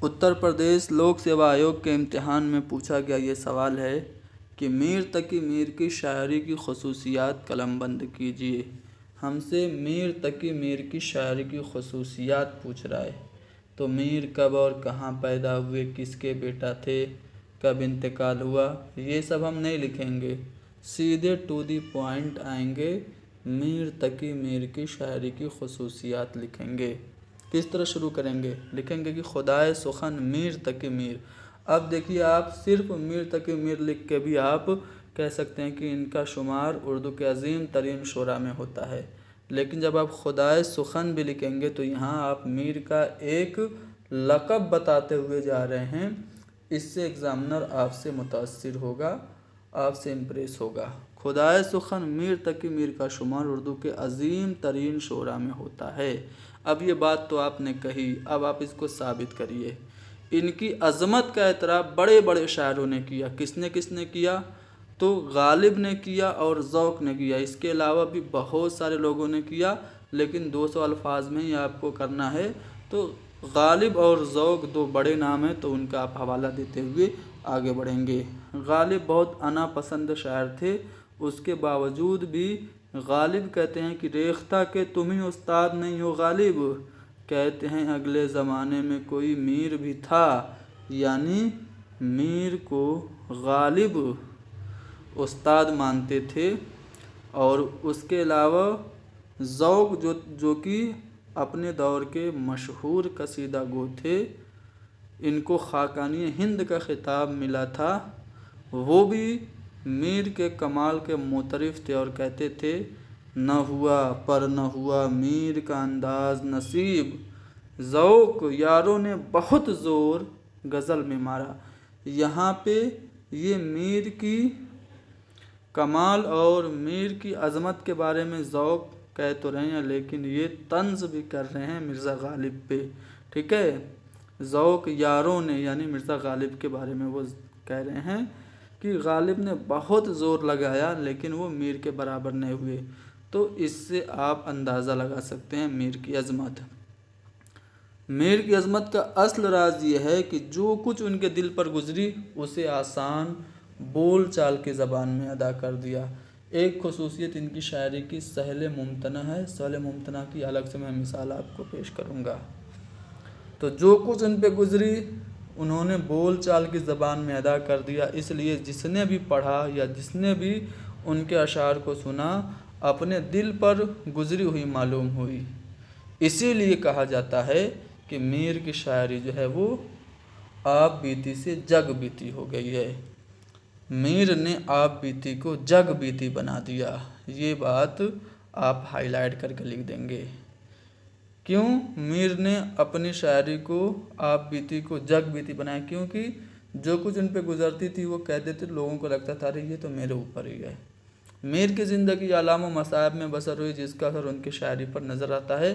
اتر پردیش لوک سیوا آیوگ کے امتحان میں پوچھا گیا یہ سوال ہے کہ میر تقی میر کی شاعری کی خصوصیات قلم بند کیجیے۔ ہم سے میر تقی میر کی شاعری کی خصوصیات پوچھ رہا ہے۔ تو میر کب اور کہاں پیدا ہوئے، کس کے بیٹا تھے، کب انتقال ہوا، یہ سب ہم نہیں لکھیں گے، سیدھے ٹو دی پوائنٹ آئیں گے۔ میر تقی میر کی شاعری کی خصوصیات لکھیں گے۔ کس طرح شروع کریں گے؟ لکھیں گے کہ خدائے سخن میر تقی میر۔ اب دیکھیے، آپ صرف میر تقی میر لکھ کے بھی آپ کہہ سکتے ہیں کہ ان کا شمار اردو کے عظیم ترین شعراء میں ہوتا ہے، لیکن جب آپ خدائے سخن بھی لکھیں گے تو یہاں آپ میر کا ایک لقب بتاتے ہوئے جا رہے ہیں۔ اس سے ایگزامنر آپ سے متاثر ہوگا، آپ سے امپریس ہوگا۔ خدائے سخن میر تقی میر کا شمار اردو کے عظیم ترین شعراء میں ہوتا ہے۔ اب یہ بات تو آپ نے کہی، اب آپ اس کو ثابت کریے۔ ان کی عظمت کا اعتراف بڑے بڑے شاعروں نے کیا۔ کس نے کیا؟ تو غالب نے کیا اور ذوق نے کیا۔ اس کے علاوہ بھی بہت سارے لوگوں نے کیا، لیکن 200 الفاظ میں ہی آپ کو کرنا ہے۔ تو غالب اور ذوق دو بڑے نام ہیں، تو ان کا آپ حوالہ دیتے ہوئے آگے بڑھیں گے۔ غالب بہت انا پسند شاعر تھے، اس کے باوجود بھی غالب کہتے ہیں کہ ریختہ کہ تم ہی استاد نہیں ہو غالب، کہتے ہیں اگلے زمانے میں کوئی میر بھی تھا، یعنی میر کو غالب استاد مانتے تھے۔ اور اس کے علاوہ ذوق جو کہ اپنے دور کے مشہور قصیدہ گو تھے، ان کو خاقانی ہند کا خطاب ملا تھا، وہ بھی میر کے کمال کے معترف تھے اور کہتے تھے نہ ہوا پر نہ ہوا میر کا انداز نصیب، ذوق یاروں نے بہت زور غزل میں مارا۔ یہاں پہ یہ میر کی کمال اور میر کی عظمت کے بارے میں ذوق کہہ تو رہے ہیں، لیکن یہ طنز بھی کر رہے ہیں مرزا غالب پہ، ٹھیک ہے۔ ذوق یاروں نے یعنی مرزا غالب کے بارے میں وہ کہہ رہے ہیں کہ غالب نے بہت زور لگایا لیکن وہ میر کے برابر نہیں ہوئے۔ تو اس سے آپ اندازہ لگا سکتے ہیں میر کی عظمت۔ میر کی عظمت کا اصل راز یہ ہے کہ جو کچھ ان کے دل پر گزری اسے آسان بول چال کی زبان میں ادا کر دیا۔ ایک خصوصیت ان کی شاعری کی سہل ممتنع ہے۔ سہل ممتنع کی الگ سے میں مثال آپ کو پیش کروں گا۔ تو جو کچھ ان پہ گزری انہوں نے بول چال کی زبان میں ادا کر دیا، اس لیے جس نے بھی پڑھا یا جس نے بھی ان کے اشعار کو سنا اپنے دل پر گزری ہوئی معلوم ہوئی۔ اسی لیے کہا جاتا ہے کہ میر کی شاعری جو ہے وہ آپ بیتی سے جگ بیتی ہو گئی ہے۔ میر نے آپ بیتی کو جگ بیتی بنا دیا۔ یہ بات آپ ہائی لائٹ کر کے لکھ دیں گے۔ کیوں میر نے اپنی شاعری کو آپ بیتی کو جگ بیتی بنایا؟ کیونکہ جو کچھ ان پہ گزرتی تھی وہ کہتے تھے، لوگوں کو لگتا تھا یہ تو میرے اوپر ہی ہے۔ میر کی زندگی آلام و مصائب میں بسر ہوئی، جس کا اثر ان کی شاعری پر نظر آتا ہے،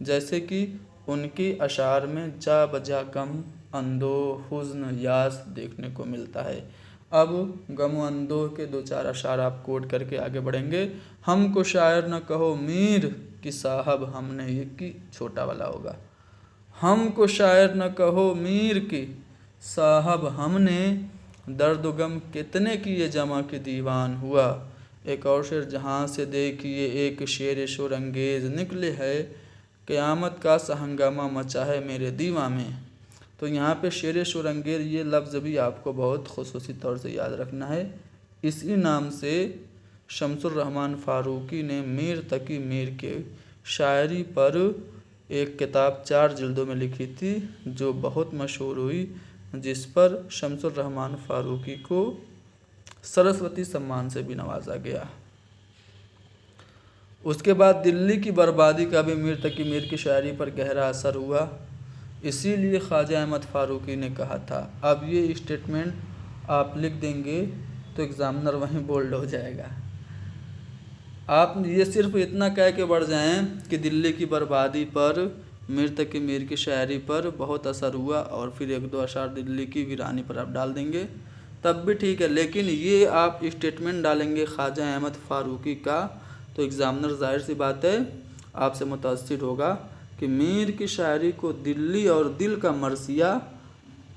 جیسے کہ ان کی اشعار میں جا بجا غم، اندوہ، حزن، یاس دیکھنے کو ملتا ہے۔ اب غم و اندوہ کے 2-4 اشعار آپ کوٹ کر کے آگے بڑھیں گے۔ ہم کو شاعر نہ کہو میر کہ صاحب ہم نے یہ کی چھوٹا والا ہوگا۔ ہم کو شاعر نہ کہو میر کی صاحب ہم نے درد و غم کتنے کیے جمع کہ دیوان ہوا۔ ایک اور شعر جہاں سے دیکھیے ایک شعر شور انگیز نکلے ہے، قیامت کا سا ہنگامہ مچا ہے میرے دیواں میں۔ تو یہاں پہ شعر شور انگیز یہ لفظ بھی آپ کو بہت خصوصی طور سے یاد رکھنا ہے۔ اسی نام سے شمس الرحمن فاروقی نے میر تقی میر کے شاعری پر ایک کتاب 4 جلدوں میں لکھی تھی جو بہت مشہور ہوئی، جس پر شمس الرحمن فاروقی کو سرسوتی سمان سے بھی نوازا گیا۔ اس کے بعد دلی کی بربادی کا بھی میر تقی میر کی شاعری پر گہرا اثر ہوا، اسی لیے خواجہ احمد فاروقی نے کہا تھا۔ اب یہ اسٹیٹمنٹ آپ لکھ دیں گے تو ایگزامنر وہیں بولڈ ہو جائے گا۔ آپ یہ صرف اتنا کہہ کے بڑھ جائیں کہ دلی کی بربادی پر میر تقی میر کی شاعری پر بہت اثر ہوا، اور پھر 1-2 اشعار دلی کی ویرانی پر آپ ڈال دیں گے تب بھی ٹھیک ہے، لیکن یہ آپ اسٹیٹمنٹ ڈالیں گے خواجہ احمد فاروقی کا تو ایگزامنر ظاہر سی بات ہے آپ سے متاثر ہوگا کہ میر کی شاعری کو دلی اور دل کا مرثیہ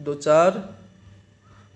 2-4